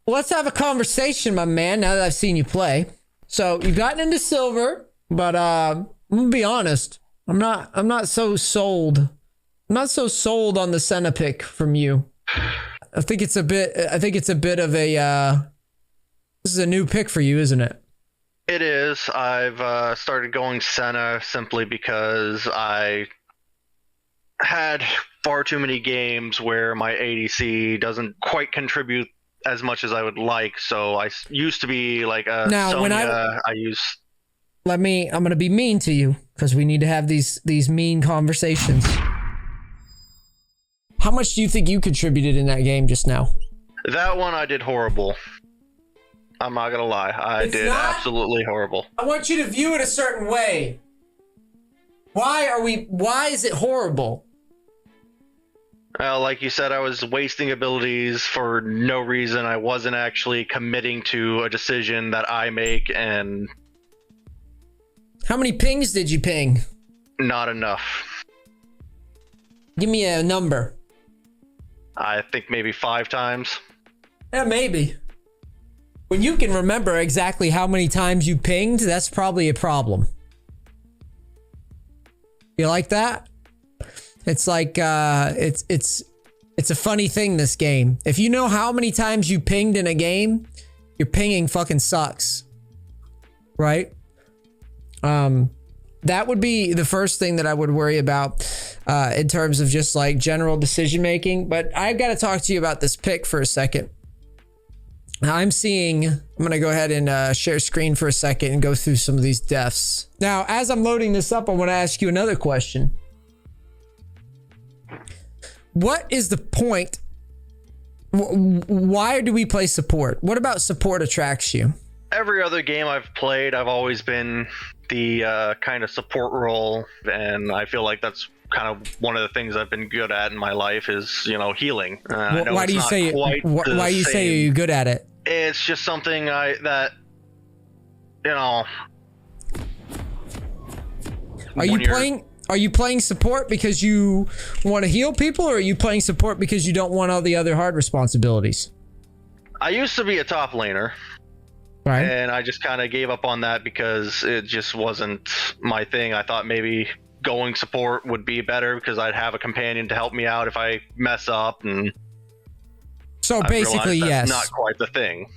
Well, let's have a conversation, my man, now that I've seen you play. So you've gotten into silver, but I'm gonna be honest. I'm not so sold. I'm not so sold on the Senna pick from you. I think it's a bit of a this is a new pick for you, isn't it? It is. I've started going Senna simply because I had far too many games where my ADC doesn't quite contribute as much as I would like. So I used to be like a now, Sonya. when I'm going to be mean to you because we need to have these mean conversations. How much do you think you contributed in that game just now? That one I did horrible. I'm not gonna lie. I did absolutely horrible. I want you to view it a certain way. Why is it horrible? Like you said, I was wasting abilities for no reason. I wasn't actually committing to a decision that I make, and... How many pings did you ping? Not enough. Give me a number. I think maybe 5 times. Yeah, maybe. When you can remember exactly how many times you pinged, that's probably a problem. You like that? It's like it's a funny thing, this game. If you know how many times you pinged in a game, your pinging fucking sucks. Right? That would be the first thing that I would worry about in terms of just like general decision making. But I've got to talk to you about this pick for a second. I'm going to go ahead and share screen for a second and go through some of these deaths. Now, as I'm loading this up, I want to ask you another question. What is the point? Why do we play support? What about support attracts you? Every other game I've played, I've always been the kind of support role, and I feel like that's kind of one of the things I've been good at in my life is, you know, healing. Why do you say you're good at it? It's just something that, you know. Are you playing support because you want to heal people, or are you playing support because you don't want all the other hard responsibilities? I used to be a top laner. Right. And I just kind of gave up on that because it just wasn't my thing. I thought maybe going support would be better because I'd have a companion to help me out if I mess up. And so basically, yes. Not quite the thing.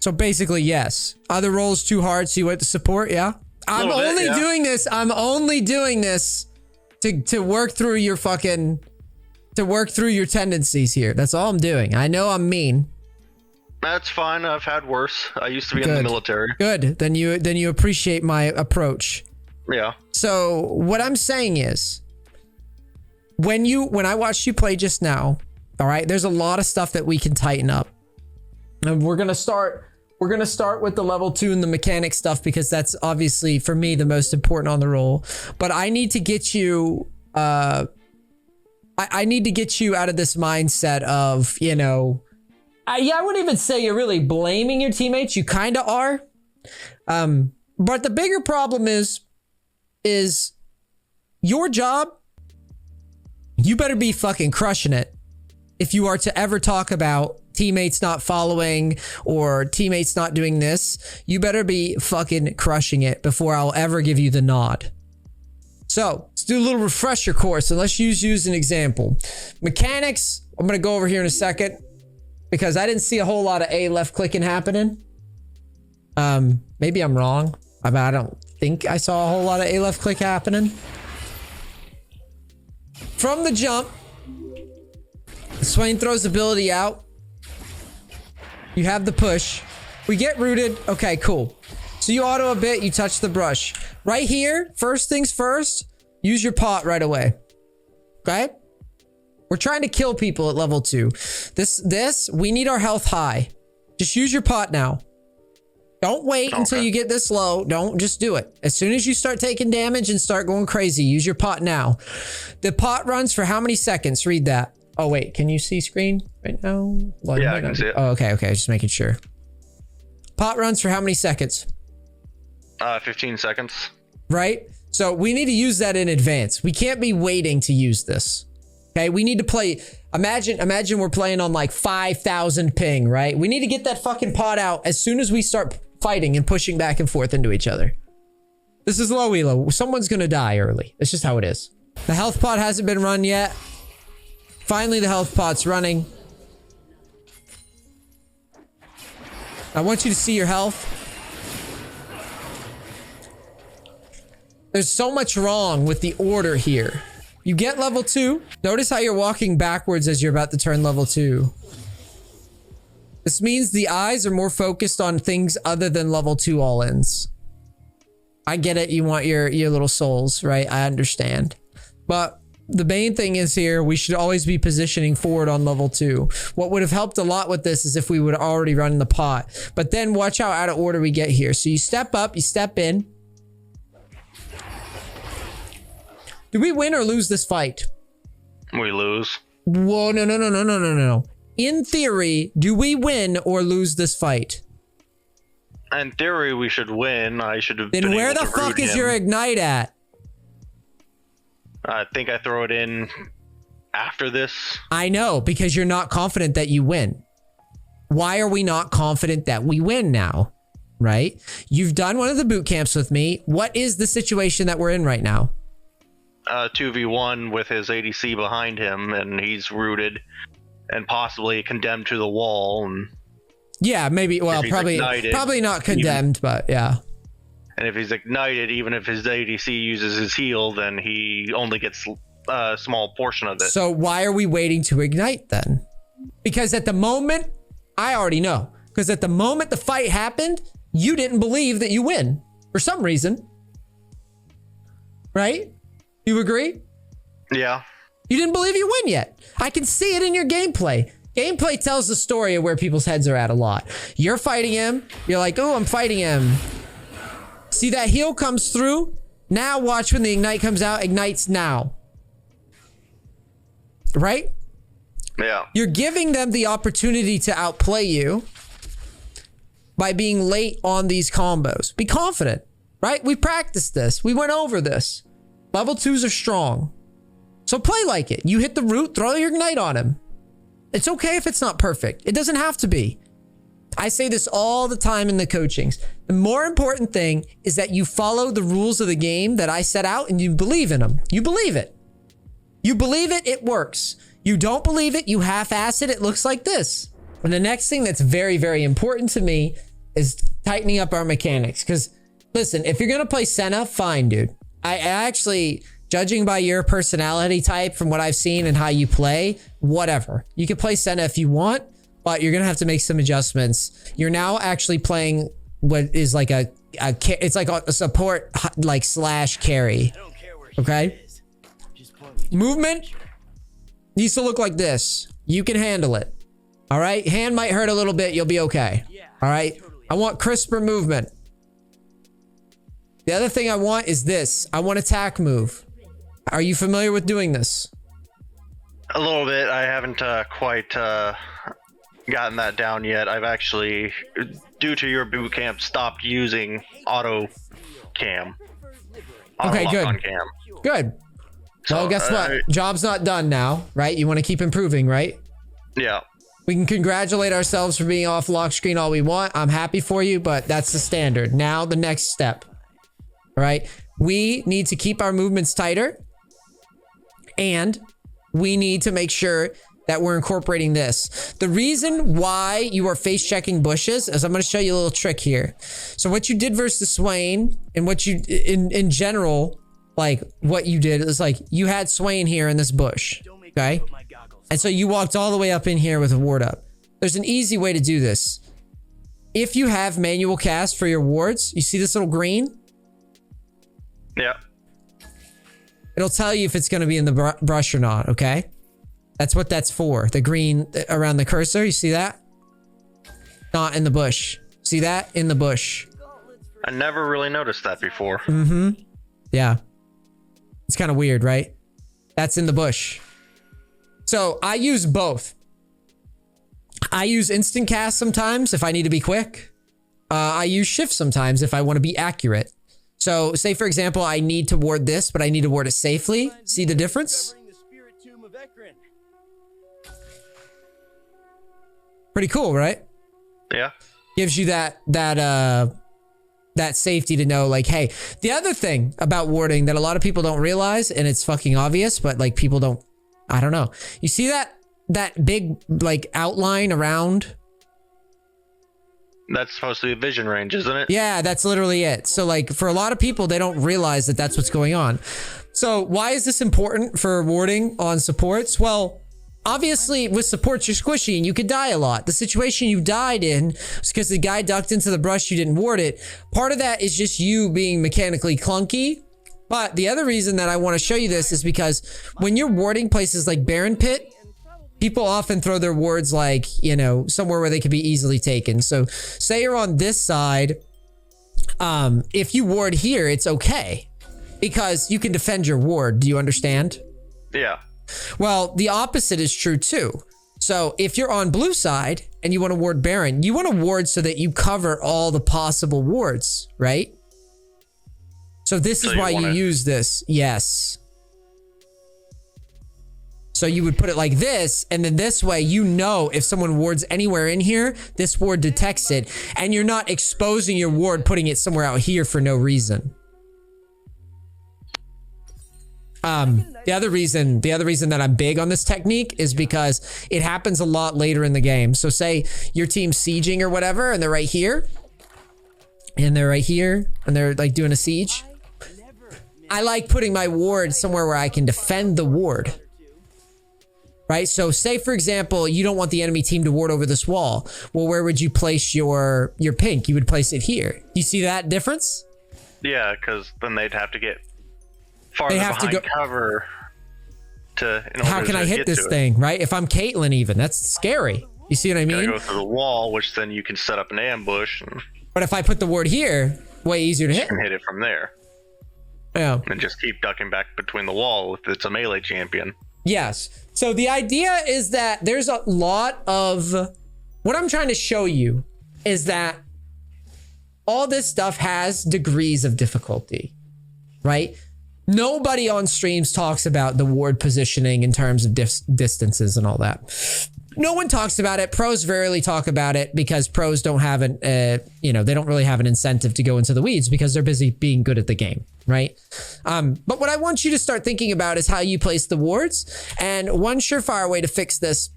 So basically, yes. Other roles too hard, so you went to support, yeah? I'm only doing this to work through your tendencies here. That's all I'm doing. I know I'm mean. That's fine. I've had worse. I used to be in the military. Good. Then you appreciate my approach. Yeah. So what I'm saying is, when I watched you play just now, all right, there's a lot of stuff that we can tighten up. And we're gonna start with the level 2 and the mechanic stuff because that's obviously for me the most important on the role. But I need to get you I need to get you out of this mindset of, you know, I wouldn't even say you're really blaming your teammates. You kind of are. But the bigger problem is your job. You better be fucking crushing it if you are to ever talk about teammates not following or teammates not doing this. You better be fucking crushing it before I'll ever give you the nod. So let's do a little refresher course and let's use an example. Mechanics, I'm going to go over here in a second, because I didn't see a whole lot of A left clicking happening. Maybe I'm wrong. I don't think I saw a whole lot of A left click happening. From the jump, Swain throws ability out. You have the push. We get rooted. Okay, cool. So you auto a bit, you touch the brush. Right here, first things first, use your pot right away. Okay? We're trying to kill people at level 2. This, we need our health high. Just use your pot now. Don't wait until you get this low. Don't just do it. As soon as you start taking damage and start going crazy, use your pot now. The pot runs for how many seconds? Read that. Oh, wait. Can you see screen right now? Well, yeah, I can see it. Oh, okay. Just making sure. Pot runs for how many seconds? 15 seconds. Right? So we need to use that in advance. We can't be waiting to use this. Okay, we need to play Imagine we're playing on like 5,000 ping, right? We need to get that fucking pod out as soon as we start fighting and pushing back and forth into each other. This is low elo. Someone's gonna die early. It's just how it is. The health pod hasn't been run yet. Finally, the health pod's running. I want you to see your health. There's so much wrong with the order here. You get level 2. Notice how you're walking backwards as you're about to turn level 2. This means the eyes are more focused on things other than level 2 all-ins. I get it. You want your little souls, right? I understand. But the main thing is here, we should always be positioning forward on level 2. What would have helped a lot with this is if we would already run the pot. But then watch how out of order we get here. So you step up, you step in. Do we win or lose this fight? We lose. Whoa, no. In theory, do we win or lose this fight? In theory, we should win. I should have. Then where the fuck is your ignite at? I think I throw it in after this. I know, because you're not confident that you win. Why are we not confident that we win now? Right? You've done one of the boot camps with me. What is the situation that we're in right now? 2v1 with his ADC behind him, and he's rooted and possibly condemned to the wall. And yeah, maybe. Well, probably not condemned, but yeah. And if he's ignited, even if his ADC uses his heal, then he only gets a small portion of this. So why are we waiting to ignite then? Because at the moment, I already know. Because at the moment the fight happened, you didn't believe that you win for some reason. Right? You agree? Yeah. You didn't believe you win yet. I can see it in your gameplay. Gameplay tells the story of where people's heads are at a lot. You're fighting him. You're like, oh, I'm fighting him. See that heal comes through? Now watch when the ignite comes out. Ignites now. Right? Yeah. You're giving them the opportunity to outplay you by being late on these combos. Be confident, right? We practiced this. We went over this. Level 2s are strong. So play like it. You hit the root, throw your ignite on him. It's okay if it's not perfect. It doesn't have to be. I say this all the time in the coachings. The more important thing is that you follow the rules of the game that I set out and you believe in them. You believe it. You believe it, it works. You don't believe it, you half-ass it, it looks like this. And the next thing that's very, very important to me is tightening up our mechanics. Because listen, if you're going to play Senna, fine, dude. I actually, judging by your personality type from what I've seen and how you play, whatever. You can play Senna if you want, but you're going to have to make some adjustments. You're now actually playing what is like it's like a support like slash carry. Okay? Movement needs to look like this. You can handle it. All right? Hand might hurt a little bit. You'll be okay. All right? I want crisper movement. The other thing I want is this. I want attack move. Are you familiar with doing this? A little bit. I haven't quite gotten that down yet. I've actually, due to your boot camp, stopped using auto cam. Okay, good. On cam. Good. Well, guess what? Job's not done now, right? You want to keep improving, right? Yeah. We can congratulate ourselves for being off lock screen all we want. I'm happy for you, but that's the standard. Now the next step. All right? We need to keep our movements tighter. And we need to make sure that we're incorporating this. The reason why you are face checking bushes is I'm going to show you a little trick here. So what you did versus Swain and what you in general, like what you did is like you had Swain here in this bush. Okay. And so you walked all the way up in here with a ward up. There's an easy way to do this. If you have manual cast for your wards, you see this little green? Yeah. It'll tell you if it's going to be in the brush or not, okay? That's what that's for. The green around the cursor, you see that? Not in the bush. See that? In the bush. I never really noticed that before. Mm-hmm. Yeah. It's kind of weird, right? That's in the bush. So I use both. I use instant cast sometimes if I need to be quick. I use shift sometimes if I want to be accurate. So say, for example, I need to ward this, but I need to ward it safely. See the difference? Pretty cool, right? Yeah. Gives you that safety to know, like, hey, the other thing about warding that a lot of people don't realize, and it's fucking obvious, but like people don't, I don't know. You see that big like outline around? That's supposed to be vision range, isn't it? Yeah, that's literally it. So like for a lot of people, they don't realize that that's what's going on. So why is this important for warding on supports? Well, obviously with supports, you're squishy and you could die a lot. The situation you died in is because the guy ducked into the brush, you didn't ward it. Part of that is just you being mechanically clunky. But the other reason that I want to show you this is because when you're warding places like Baron Pit, people often throw their wards like, you know, somewhere where they could be easily taken. So say you're on this side. If you ward here, it's okay because you can defend your ward. Do you understand? Yeah. Well, the opposite is true too. So if you're on blue side and you want to ward Baron, you want to ward so that you cover all the possible wards, right? So this is why you use this. Yes. So you would put it like this, and then this way, you know, if someone wards anywhere in here, this ward detects it, and you're not exposing your ward, putting it somewhere out here for no reason. The other reason that I'm big on this technique is because it happens a lot later in the game. So say your team's sieging or whatever, and they're right here, and they're right here, and they're like doing a siege. I like putting my ward somewhere where I can defend the ward. Right? So say, for example, you don't want the enemy team to ward over this wall. Well, where would you place your pink? You would place it here. You see that difference? Yeah, because then they'd have to get farther behind cover to. How can I hit this thing, right? If I'm Caitlyn even, that's scary. You see what I mean? You gotta go through the wall, which then you can set up an ambush. But if I put the ward here, way easier to hit. You can hit it from there. Yeah. And just keep ducking back between the wall if it's a melee champion. Yes. So the idea is that there's a lot of what I'm trying to show you is that all this stuff has degrees of difficulty, right? Nobody on streams talks about the ward positioning in terms of distances and all that. No one talks about it. Pros rarely talk about it because pros don't have they don't really have an incentive to go into the weeds because they're busy being good at the game, right? But what I want you to start thinking about is how you place the wards. And one surefire way to fix this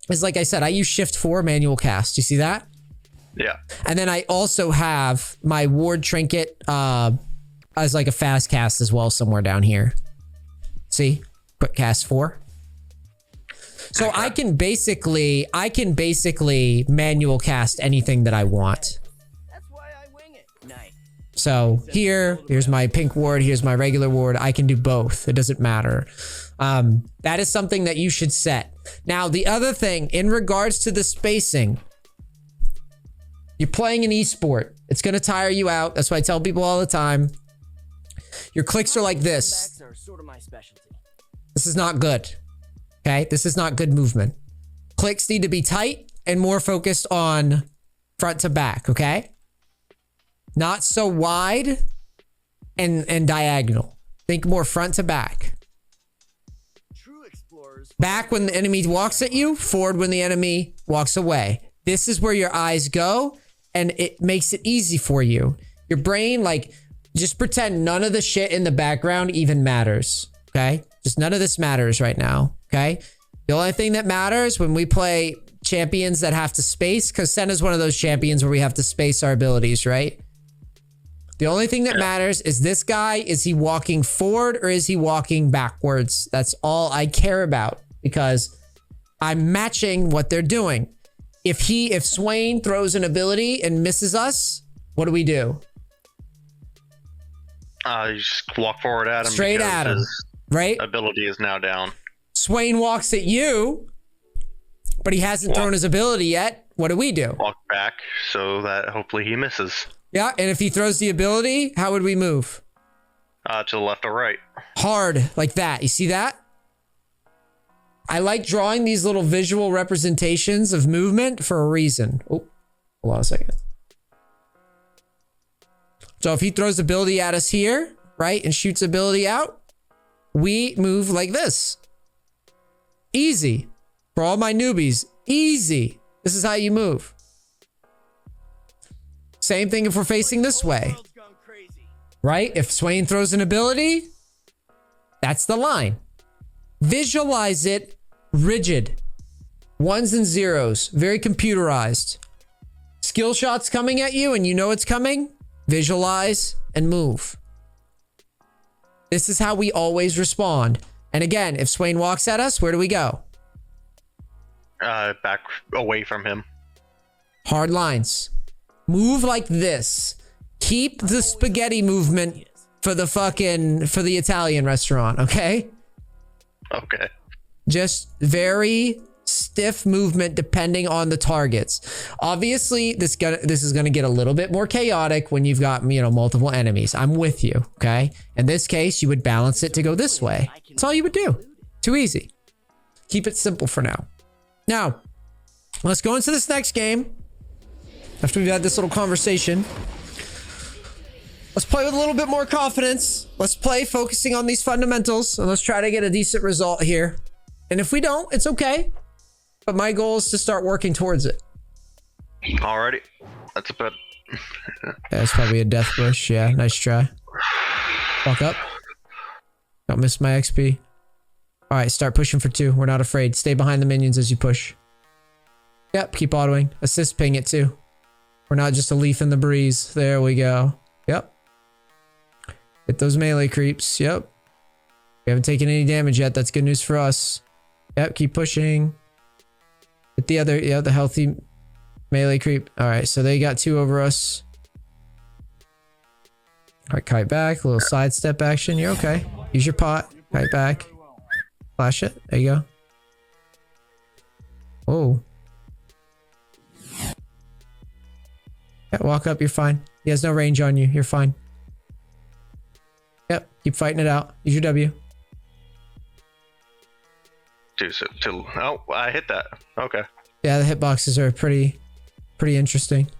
is, like I said, I use Shift 4 manual cast. You see that? Yeah. And then I also have my ward trinket as like a fast cast as well somewhere down here. See? Quick cast 4. So I can basically manual cast anything that I want. That's why I wing it. Nice. So here's my pink ward, here's my regular ward. I can do both. It doesn't matter. That is something that you should set. Now, the other thing in regards to the spacing, you're playing an esport. It's going to tire you out. That's why I tell people all the time. Your clicks are like this. This is not good. Okay, this is not good movement. Clicks need to be tight and more focused on front to back, okay? Not so wide and diagonal. Think more front to back. Back when the enemy walks at you, forward when the enemy walks away. This is where your eyes go, and it makes it easy for you. Your brain, like, just pretend none of the shit in the background even matters, okay? Just none of this matters right now, okay? The only thing that matters when we play champions that have to space, because Senna's one of those champions where we have to space our abilities, right? The only thing that matters is this guy, is he walking forward or is he walking backwards? That's all I care about because I'm matching what they're doing. If Swain throws an ability and misses us, what do we do? You just walk forward at him. Straight at him, right? Ability is now down. Swain walks at you, but he hasn't thrown his ability yet. What do we do? Walk back so that hopefully he misses. Yeah, and if he throws the ability, how would we move? To the left or right. Hard, like that. You see that? I like drawing these little visual representations of movement for a reason. Oh, hold on a second. So if he throws ability at us here, right, and shoots ability out, we move like this. Easy. For all my newbies, easy. This is how you move. Same thing if we're facing this way. Right? If Swain throws an ability, that's the line. Visualize it rigid. Ones and zeros. Very computerized. Skill shots coming at you and you know it's coming. Visualize and move. This is how we always respond. And again, if Swain walks at us, where do we go? Back away from him. Hard lines. Move like this. Keep the spaghetti movement for the Italian restaurant, okay? Okay. Just very stiff movement depending on the targets. Obviously, this is gonna get a little bit more chaotic when you've got, you know, multiple enemies. I'm with you, okay? In this case, you would balance it to go this way. That's all you would do. Too easy. Keep it simple for now. Now, let's go into this next game. After we've had this little conversation, let's play with a little bit more confidence. Let's play focusing on these fundamentals, and let's try to get a decent result here. And if we don't, it's okay. But my goal is to start working towards it. Alrighty. That's a bit. That's probably a death wish. Yeah, nice try. Walk up. Don't miss my XP. All right, start pushing for 2. We're not afraid. Stay behind the minions as you push. Yep, keep autoing. Assist ping it too. We're not just a leaf in the breeze. There we go. Yep. Hit those melee creeps. Yep. We haven't taken any damage yet. That's good news for us. Yep, keep pushing. Hit the other, yeah, the healthy melee creep. All right, so they got 2 over us. All right, kite back. A little sidestep action. You're okay. Use your pot. Kite back. Flash it. There you go. Oh. Yeah, walk up. You're fine. He has no range on you. You're fine. Yep. Keep fighting it out. Use your W. Oh, I hit that. Okay. Yeah, the hitboxes are pretty interesting.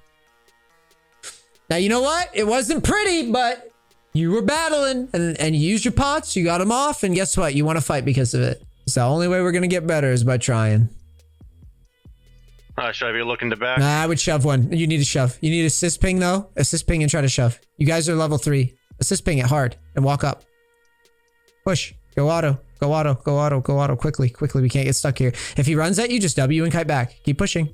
Now, you know what? It wasn't pretty, but you were battling and you used your pots. You got them off. And guess what? You want to fight because of it. It's the only way we're going to get better is by trying. Should I be looking to back? Nah, I would shove one. You need to shove. You need assist ping though. Assist ping and try to shove. You guys are level 3. Assist ping it hard and walk up. Push. Go auto. Go auto. Go auto. Go auto. Quickly. Quickly. We can't get stuck here. If he runs at you, just W and kite back. Keep pushing.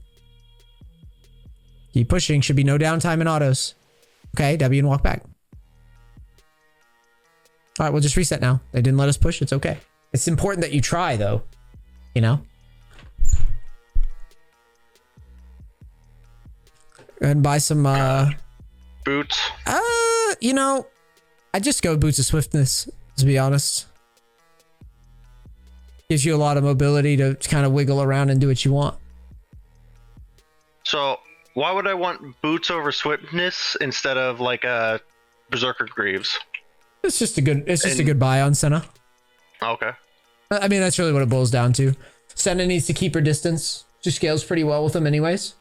Keep pushing. Should be no downtime in autos. Okay. W and walk back. All right. We'll just reset now. They didn't let us push. It's okay. It's important that you try though. You know? Go ahead and buy some boots. You know, I just go boots of swiftness, to be honest. Gives you a lot of mobility to kind of wiggle around and do what you want. So why would I want boots over swiftness instead of like a berserker greaves? It's just a good buy on Senna. Okay. I mean, that's really what it boils down to. Senna needs to keep her distance. She scales pretty well with them anyways.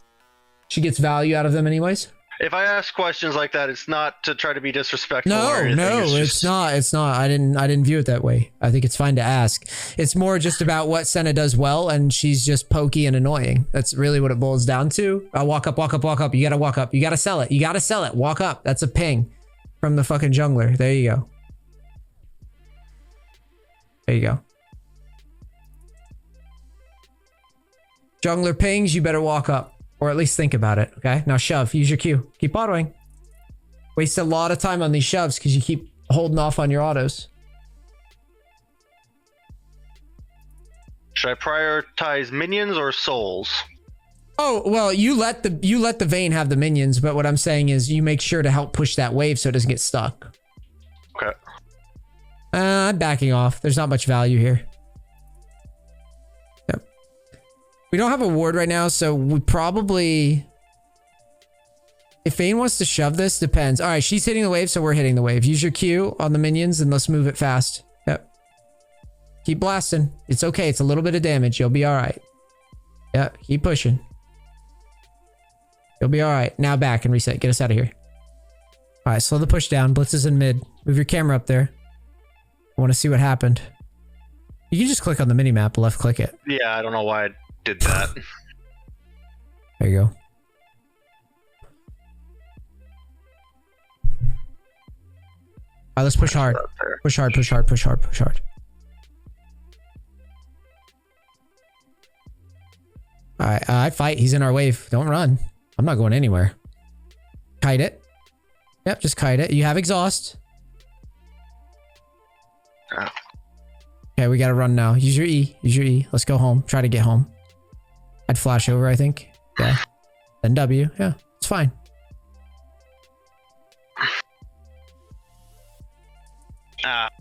She gets value out of them anyways. If I ask questions like that, it's not to try to be disrespectful. No, or anything. it's not. It's not. I didn't view it that way. I think it's fine to ask. It's more just about what Senna does well, and she's just pokey and annoying. That's really what it boils down to. Walk up, walk up, walk up. You gotta walk up. You gotta sell it. You gotta sell it. Walk up. That's a ping from the fucking jungler. There you go. There you go. Jungler pings, you better walk up. Or at least think about it, okay? Now shove. Use your Q. Keep autoing. Waste a lot of time on these shoves because you keep holding off on your autos. Should I prioritize minions or souls? Oh, well, you let the Vayne have the minions, but what I'm saying is you make sure to help push that wave so it doesn't get stuck. Okay. I'm backing off. There's not much value here. Yep. We don't have a ward right now, so we probably... If Vayne wants to shove this, depends. All right, she's hitting the wave, so we're hitting the wave. Use your Q on the minions and let's move it fast. Yep. Keep blasting. It's okay. It's a little bit of damage. You'll be all right. Yeah, keep pushing. You'll be all right. Now back and reset. Get us out of here. All right, slow the push down. Blitz is in mid. Move your camera up there. I want to see what happened. You can just click on the minimap, left click it. Yeah, I don't know why I did that. There you go. All right, let's push hard. Push hard, push hard, push hard, push hard. All right, I fight. He's in our wave. Don't run. I'm not going anywhere. Kite it. Yep, just kite it. You have exhaust. Okay, we gotta run now. Use your E. Use your E. Let's go home. Try to get home. I'd flash over, I think. Yeah. Then W. Yeah, it's fine.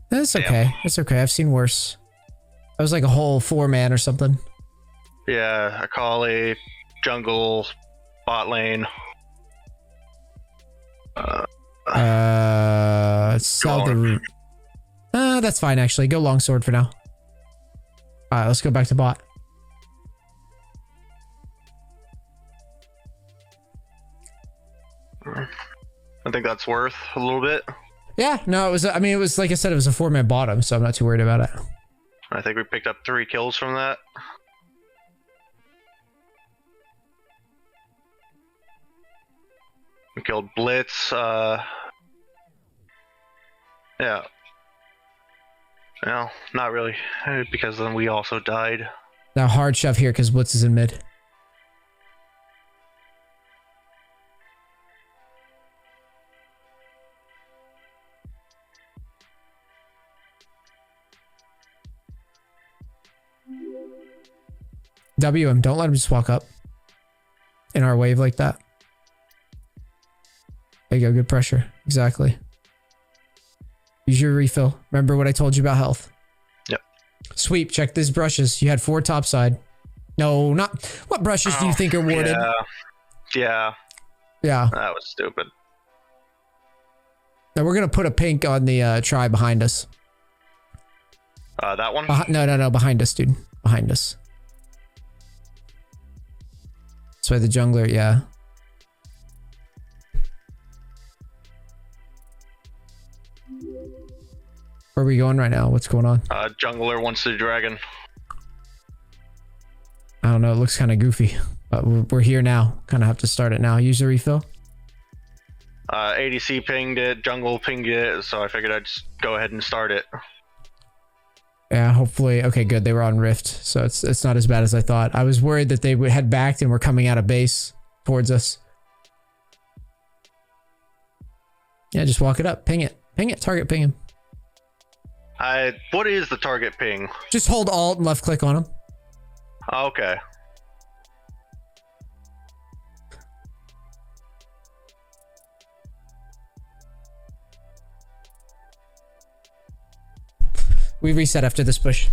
That's okay. It's okay. I've seen worse. That was like a whole 4-man or something. Yeah, Akali, jungle, bot lane. Sell the root. That's fine actually. Go longsword for now. Alright, let's go back to bot. I think that's worth a little bit. Yeah, no, it was, I mean, it was, like I said, it was a 4-man bottom, so I'm not too worried about it. I think we picked up 3 kills from that. We killed Blitz, yeah. Well, not really, because then we also died. Now hard shove here because Blitz is in mid. W him. Don't let him just walk up in our wave like that. There you go. Good pressure. Exactly. Use your refill. Remember what I told you about health. Yep. Sweep. Check these brushes. You had 4 topside. No, not. What brushes do you think are warded? Yeah. Yeah. That was stupid. Now we're going to put a pink on the try behind us. That one? No. Behind us, dude. Behind us. That's why the jungler, yeah. Where are we going right now? What's going on? Jungler wants the dragon. I don't know. It looks kind of goofy. But we're here now. Kind of have to start it now. Use the refill. ADC pinged it. Jungle pinged it. So I figured I'd just go ahead and start it. Yeah, hopefully. Okay, good. They were on Rift. So it's not as bad as I thought. I was worried that they had backed and were coming out of base towards us. Yeah, just walk it up. Ping it. Ping it. Target ping him. What is the target ping? Just hold Alt and left click on him. Okay. We reset after this push.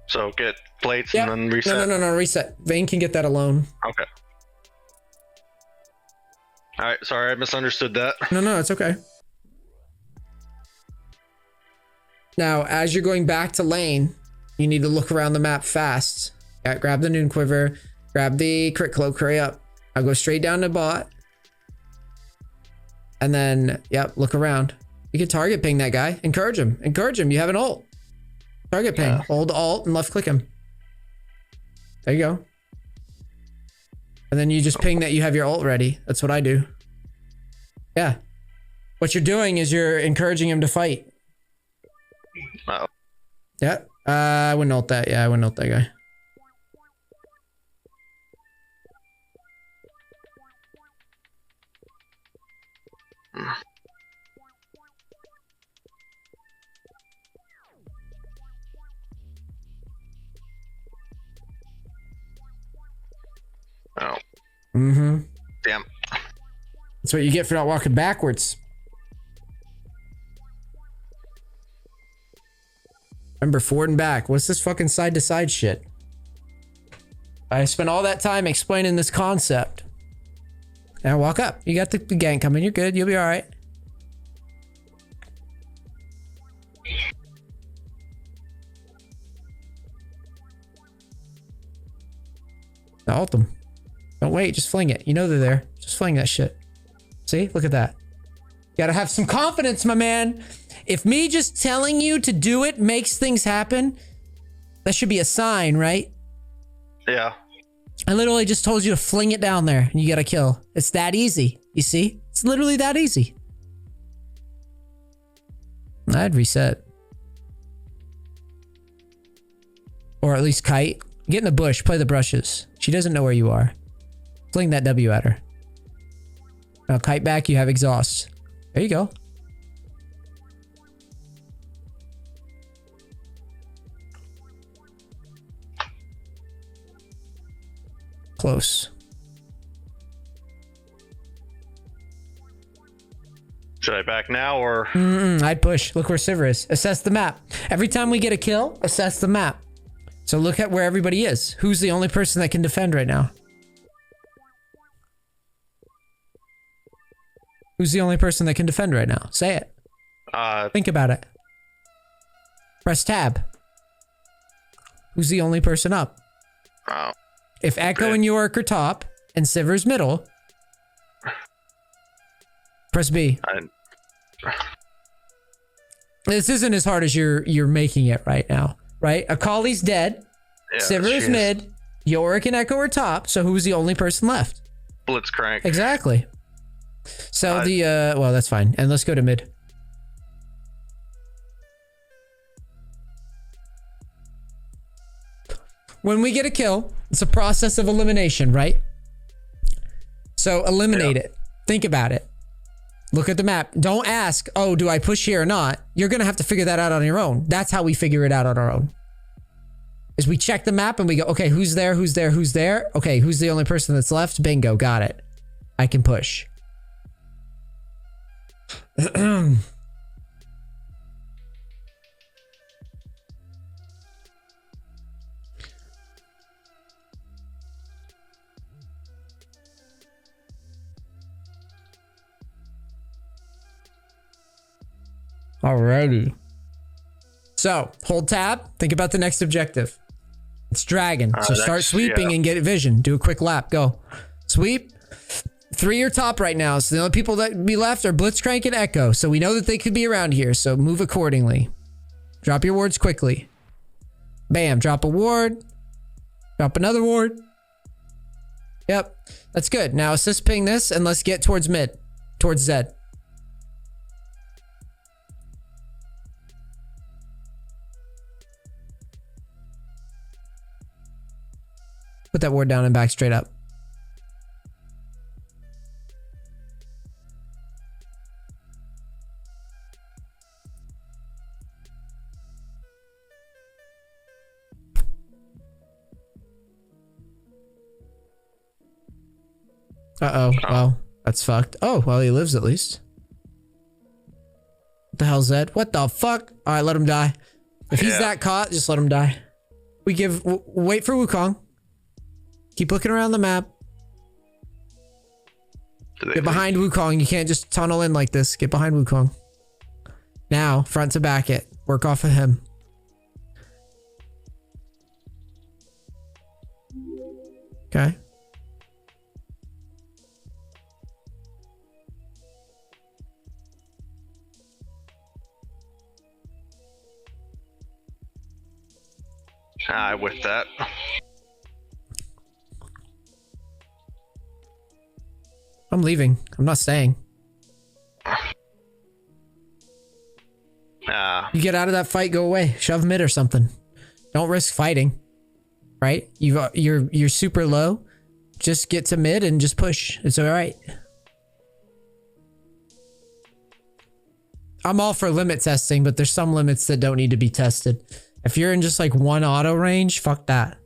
So get plates Yep. and then reset? No. Reset. Vayne can get that alone. Okay. Alright, sorry, I misunderstood that. No, it's okay. Now, as you're going back to lane, you need to look around the map fast. Yeah, grab the Noon Quiver, grab the Crit Cloak, hurry up. I'll go straight down to bot. And then, yep, look around. You can target ping that guy. Encourage him. Encourage him. You have an ult. Target ping. Yeah. Hold Alt and left click him. There you go. And then you just ping that you have your ult ready. That's what I do. Yeah. What you're doing is you're encouraging him to fight. Oh. Yeah. I wouldn't ult that. Yeah, I wouldn't ult that guy. Oh. Mm-hmm. Damn. That's what you get for not walking backwards. Remember, forward and back. What's this fucking side to side shit? I spent all that time explaining this concept. Now walk up. You got the gang coming. You're good. You'll be all right. Now ult them. Don't wait. Just fling it. You know they're there. Just fling that shit. See? Look at that. You gotta have some confidence, my man. If me just telling you to do it makes things happen, that should be a sign, right? Yeah. I literally just told you to fling it down there and you get a kill. It's that easy. You see? It's literally that easy. I'd reset. Or at least kite. Get in the bush. Play the brushes. She doesn't know where you are. Fling that W at her. Now kite back. You have exhaust. There you go. Close. Should I back now or? I'd push. Look where Sivir is. Assess the map. Every time we get a kill, assess the map. So look at where everybody is. Who's the only person that can defend right now? Who's the only person that can defend right now? Say it. Think about it. Press tab. Who's the only person up? Oh. If Echo and York are top and Sivir's middle, press B. This isn't as hard as you're making it right now, right? Akali's dead. Yeah, Sivir is mid. Yorick and Echo are top. So who's the only person left? Blitzcrank. Exactly. So well, that's fine. And let's go to mid. When we get a kill, it's a process of elimination, right? So eliminate it. Think about it. Look at the map. Don't ask, oh, do I push here or not? You're going to have to figure that out on your own. That's how we figure it out on our own. Is we check the map and we go, okay, who's there? Who's there? Who's there? Okay, who's the only person that's left? Bingo, got it. I can push. Alrighty. So, hold tab. Think about the next objective. It's dragon. So start sweeping and get vision. Do a quick lap. Go. Sweep. 3 are top right now. So the only people that be left are Blitzcrank and Echo. So we know that they could be around here. So move accordingly. Drop your wards quickly. Bam. Drop a ward. Drop another ward. Yep. That's good. Now assist ping this and let's get towards mid. Towards Zed. Put that ward down and back straight up. Uh-oh. Well, that's fucked. Oh, well, he lives at least. What the hell's that? What the fuck? All right, let him die. If he's that caught, just let him die. We give... wait for Wukong. Keep looking around the map. Get behind Wukong. You can't just tunnel in like this. Get behind Wukong. Now, front to back it. Work off of him. Okay. With that. I'm leaving. I'm not staying. You get out of that fight, go away. Shove mid or something. Don't risk fighting. Right? You're super low. Just get to mid and just push. It's alright. I'm all for limit testing, but there's some limits that don't need to be tested. If you're in just like one auto range, fuck that.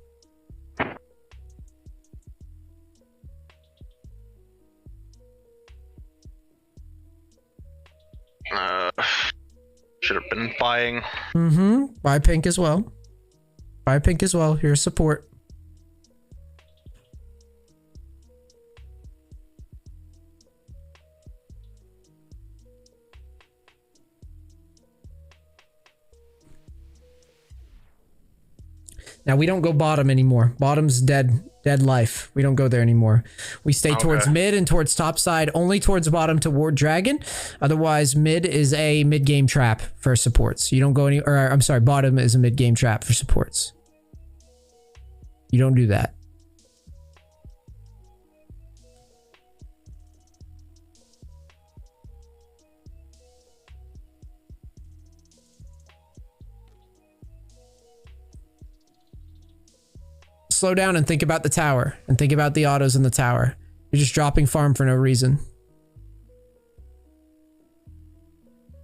Should have been buying. Buy pink as well. Buy pink as well. Here's support. Now we don't go bottom anymore. Bottom's dead life. We don't go there anymore. We stay towards mid and towards top side, only towards bottom to ward dragon. Otherwise, mid is a mid game trap for supports. You don't go any, or I'm sorry, bottom is a mid game trap for supports. You don't do that. Slow down and think about the tower and think about the autos in the tower. You're just dropping farm for no reason.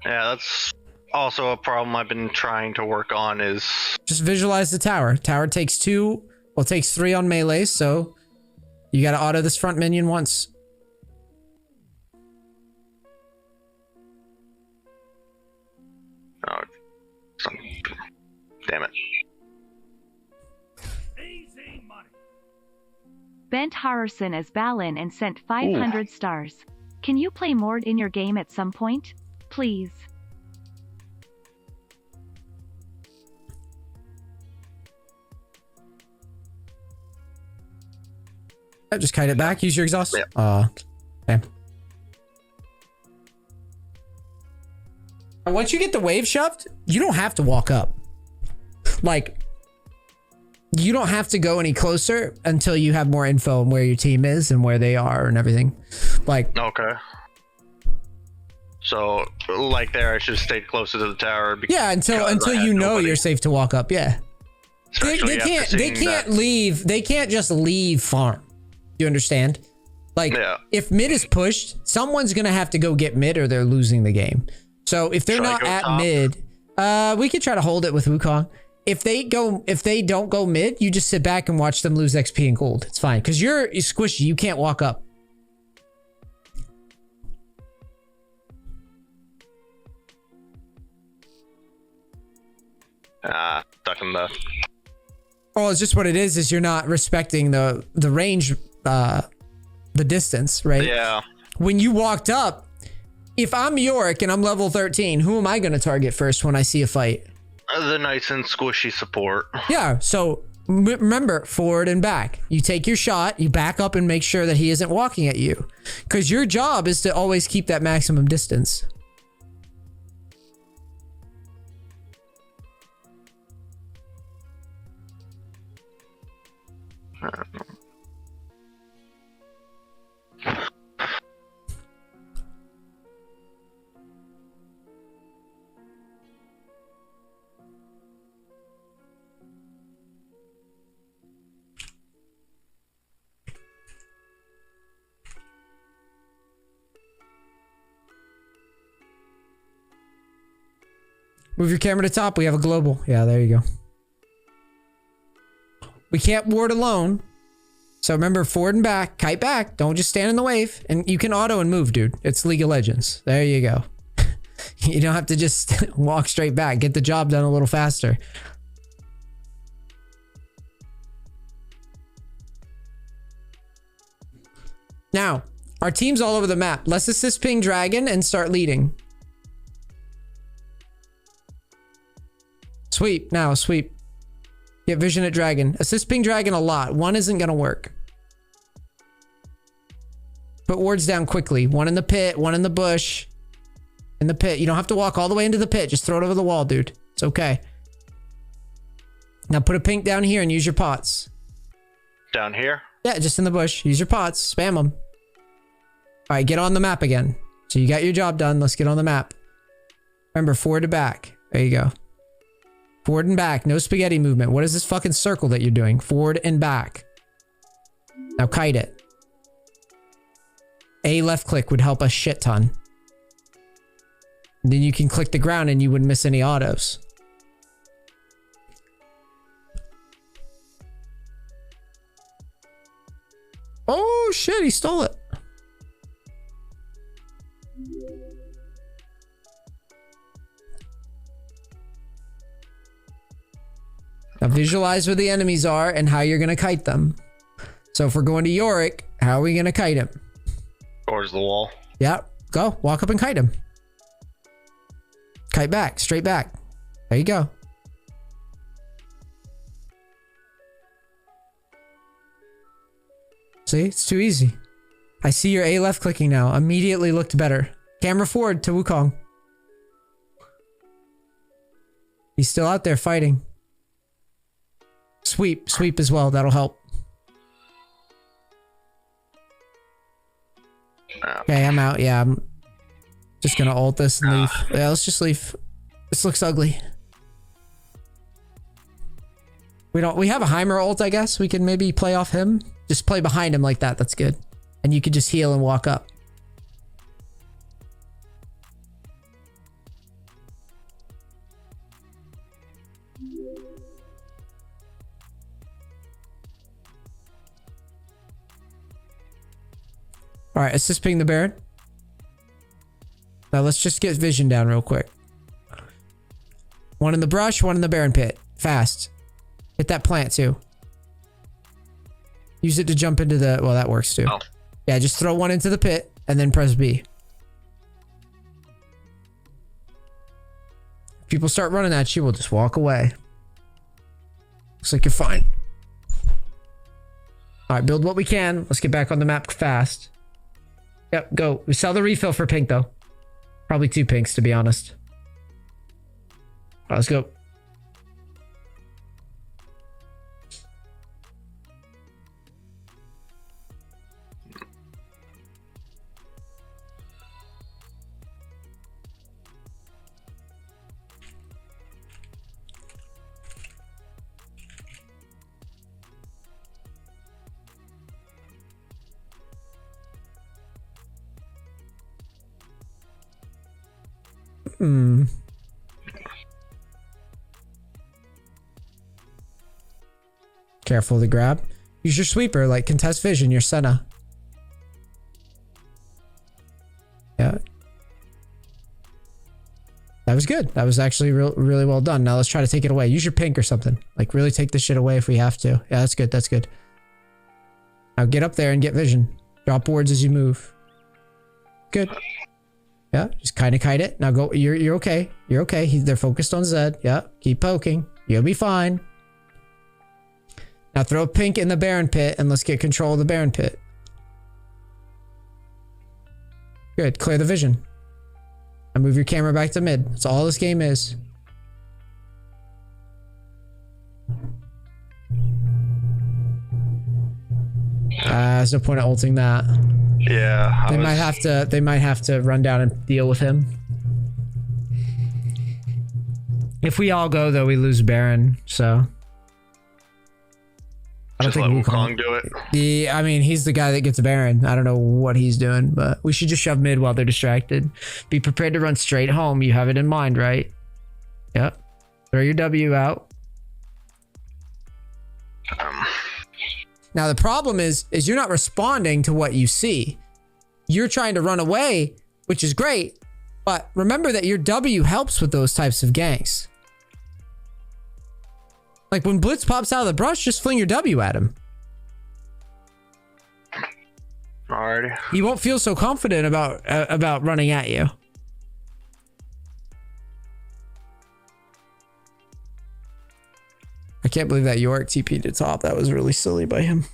Yeah, that's also a problem I've been trying to work on is... Just visualize the tower. Tower takes 2, well, takes 3 on melee, so you gotta auto this front minion once. Oh, damn it. Bent Harrison as Balin and sent 500 stars. Can you play Mord in your game at some point? Please. Just kite it back. Use your exhaust. Yeah. Okay. And once you get the wave shoved, you don't have to walk up. Like, you don't have to go any closer until you have more info on where your team is and where they are and everything. Like, okay. So, like there, I should have stayed closer to the tower. Yeah, until you know you're safe to walk up. Yeah. They can't leave. They can't just leave farm. You understand? Like, if mid is pushed, someone's gonna have to go get mid or they're losing the game. So if they're not at mid, we could try to hold it with Wukong. If they don't go mid, you just sit back and watch them lose XP and gold. It's fine because you're squishy. You can't walk up. Stuck in the... Oh, it's just what it is you're not respecting the range, the distance, right? Yeah. When you walked up, if I'm Yorick and I'm level 13, who am I going to target first when I see a fight? The nice and squishy support. Yeah, so remember, forward and back. You take your shot, you back up and make sure that he isn't walking at you. Because your job is to always keep that maximum distance. Move your camera to top. We have a global. Yeah, there you go. We can't ward alone. So remember, forward and back. Kite back. Don't just stand in the wave. And you can auto and move, dude. It's League of Legends. There you go. You don't have to just walk straight back. Get the job done a little faster. Now, our team's all over the map. Let's assist ping dragon and start leading. Sweep. Now, sweep. Get vision at dragon. Assist ping dragon a lot. One isn't going to work. Put wards down quickly. One in the pit. One in the bush. In the pit. You don't have to walk all the way into the pit. Just throw it over the wall, dude. It's okay. Now put a pink down here and use your pots. Down here? Yeah, just in the bush. Use your pots. Spam them. All right, get on the map again. So you got your job done. Let's get on the map. Remember, forward to back. There you go. Forward and back. No spaghetti movement. What is this fucking circle that you're doing? Forward and back. Now kite it. A left click would help a shit ton. And then you can click the ground and you wouldn't miss any autos. Oh shit, he stole it. Now visualize where the enemies are and how you're going to kite them. So if we're going to Yorick, how are we going to kite him? Towards the wall. Yeah, go. Walk up and kite him. Kite back, straight back. There you go. See, it's too easy. I see your A left clicking now. Immediately looked better. Camera forward to Wukong. He's still out there fighting. Sweep as well. That'll help. Okay, I'm out. Yeah, I'm just gonna ult this and leave. Yeah, let's just leave. This looks ugly. We have a Heimer ult, I guess. We can maybe play off him. Just play behind him like that. That's good. And you could just heal and walk up. All right, assist ping the Baron. Now let's just get vision down real quick. One in the brush, one in the Baron pit. Fast. Hit that plant too. Use it to jump into the... Well, that works too. Oh. Yeah, just throw one into the pit and then press B. If people start running at you, we'll just walk away. Looks like you're fine. All right, build what we can. Let's get back on the map fast. Yep, go. We sell the refill for pink though. Probably 2 pinks to be honest. All right, let's go. Careful of the grab. Use your sweeper, like contest vision, your Senna. Yeah. That was good. That was actually really well done. Now let's try to take it away. Use your pink or something. Like really take this shit away if we have to. Yeah, that's good. That's good. Now get up there and get vision. Drop wards as you move. Good. Yeah, just kind of kite it. Now go. You're okay. You're okay. They're focused on Zed. Yeah, keep poking. You'll be fine. Now throw pink in the Baron pit and let's get control of the Baron pit. Good. Clear the vision. And move your camera back to mid. That's all this game is. There's no point of ulting that. Yeah. They might have to run down and deal with him. If we all go though, we lose Baron, so I don't just think let Wukong do it. I mean, he's the guy that gets Baron. I don't know what he's doing, but we should just shove mid while they're distracted. Be prepared to run straight home. You have it in mind, right? Yep. Throw your W out. Now the problem is you're not responding to what you see. You're trying to run away, which is great, but remember that your W helps with those types of ganks. Like when Blitz pops out of the brush, just fling your W at him. Alrighty. You won't feel so confident about running at you. I can't believe that York TP'd to top. That was really silly by him.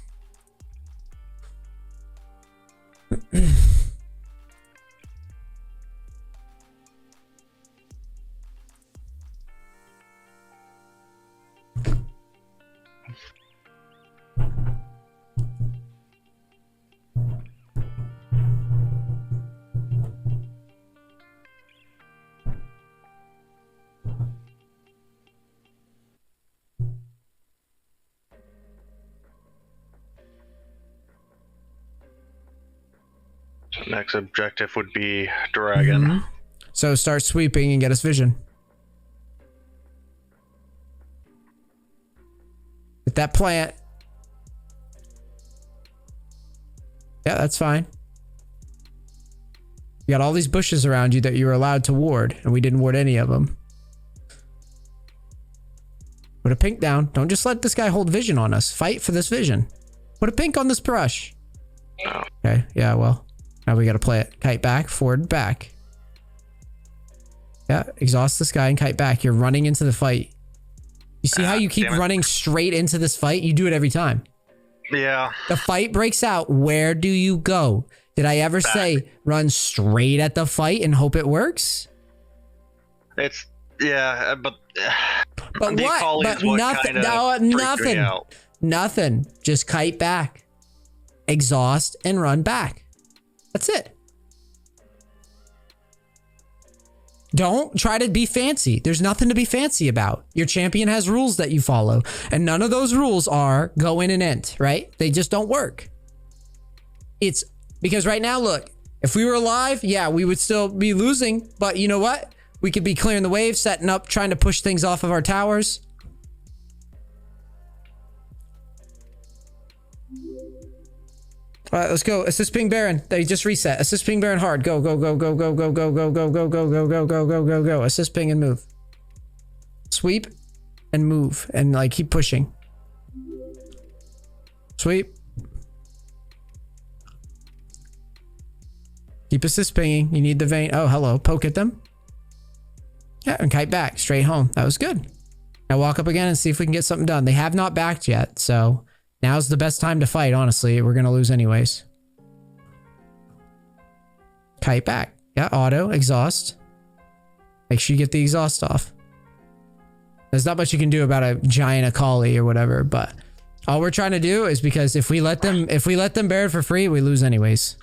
Next objective would be Dragon. Mm-hmm. So start sweeping and get us vision. Hit that plant. Yeah, that's fine. You got all these bushes around you that you were allowed to ward, and we didn't ward any of them. Put a pink down. Don't just let this guy hold vision on us. Fight for this vision. Put a pink on this brush. Oh. Okay, yeah, well. Now we gotta play it. Kite back, forward, back. Yeah, exhaust this guy and kite back. You're running into the fight. You see how you keep running straight into this fight? You do it every time. Yeah. The fight breaks out. Where do you go? Did I ever say run straight at the fight and hope it works? It's Yeah, but But the what? Akali But is what nothing. kinda No, freaked me nothing. out. Nothing. Just kite back, exhaust, and run back. That's it. Don't try to be fancy. There's nothing to be fancy about. Your champion has rules that you follow, and none of those rules are go in and ent, right? They just don't work. It's because right now, look, if we were alive, yeah, we would still be losing, but you know what? We could be clearing the waves, setting up, trying to push things off of our towers. All right, let's go. Assist ping Baron. They just reset. Assist ping Baron hard. Go, go, go, go, go, go, go, go, go, go, go, go, go, go, go, go, go. Assist ping and move. Sweep and move and like keep pushing. Sweep. Keep assist pinging. You need the vein. Oh, hello. Poke at them. Yeah, and kite back. Straight home. That was good. Now walk up again and see if we can get something done. They have not backed yet, so now's the best time to fight, honestly. We're going to lose anyways. Kite back. Yeah, auto. Exhaust. Make sure you get the exhaust off. There's not much you can do about a giant Akali or whatever, but all we're trying to do is because if we let them bear it for free, we lose anyways.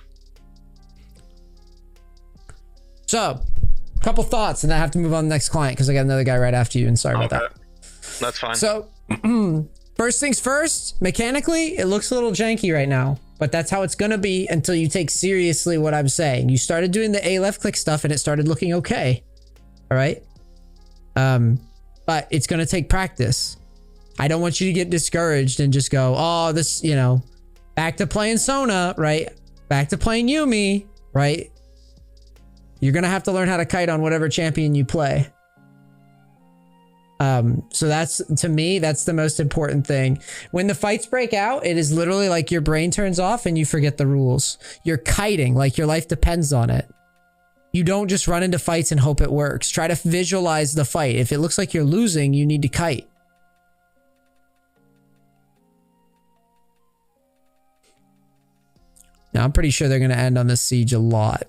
So, couple thoughts, and then I have to move on to the next client because I got another guy right after you, and sorry about that. That's fine. So, first things first, mechanically, it looks a little janky right now, but that's how it's gonna be until you take seriously what I'm saying. You started doing the A left click stuff and it started looking okay. All right. But it's gonna take practice. I don't want you to get discouraged and just go, oh, this, you know, back to playing Sona, right? Back to playing Yumi, right? You're gonna have to learn how to kite on whatever champion you play. So that's, to me, that's the most important thing. When the fights break out, it is literally like your brain turns off and you forget the rules. You're kiting like your life depends on it. You don't just run into fights and hope it works. Try to visualize the fight. If it looks like you're losing, you need to kite. Now, I'm pretty sure they're going to end on this siege a lot.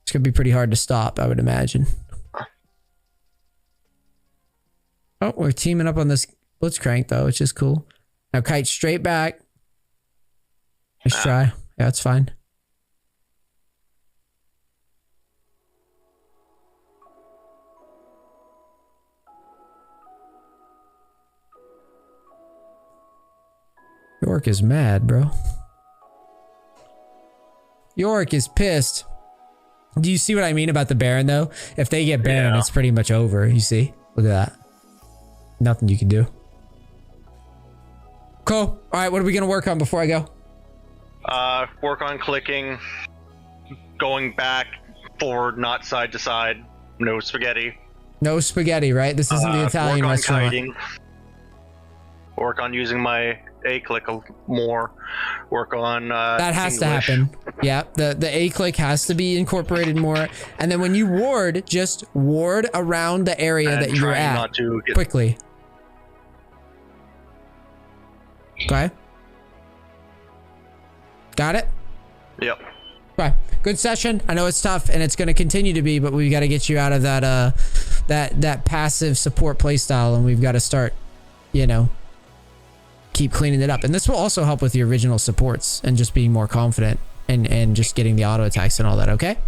It's going to be pretty hard to stop, I would imagine. Oh, we're teaming up on this Blitzcrank, though, which is cool. Now kite straight back. Nice try. Yeah, that's fine. York is mad, bro. York is pissed. Do you see what I mean about the Baron, though? If they get Baron, it's pretty much over. You see? Look at that. Nothing you can do. Cool. All right, what are we going to work on before I go? Work on clicking, going back, forward, not side to side. No spaghetti. No spaghetti, right? This isn't the Italian restaurant. Kiting. Work on using my A-click more. Work on that has English. to happen. Yeah, the A-click has to be incorporated more. And then when you ward, just ward around the area that you're at not to get quickly. Okay. Got it? Yep. Okay. Good session. I know it's tough and it's going to continue to be, but we've got to get you out of that that passive support playstyle, and we've got to start, you know, keep cleaning it up. And this will also help with the original supports and just being more confident and just getting the auto attacks and all that, okay?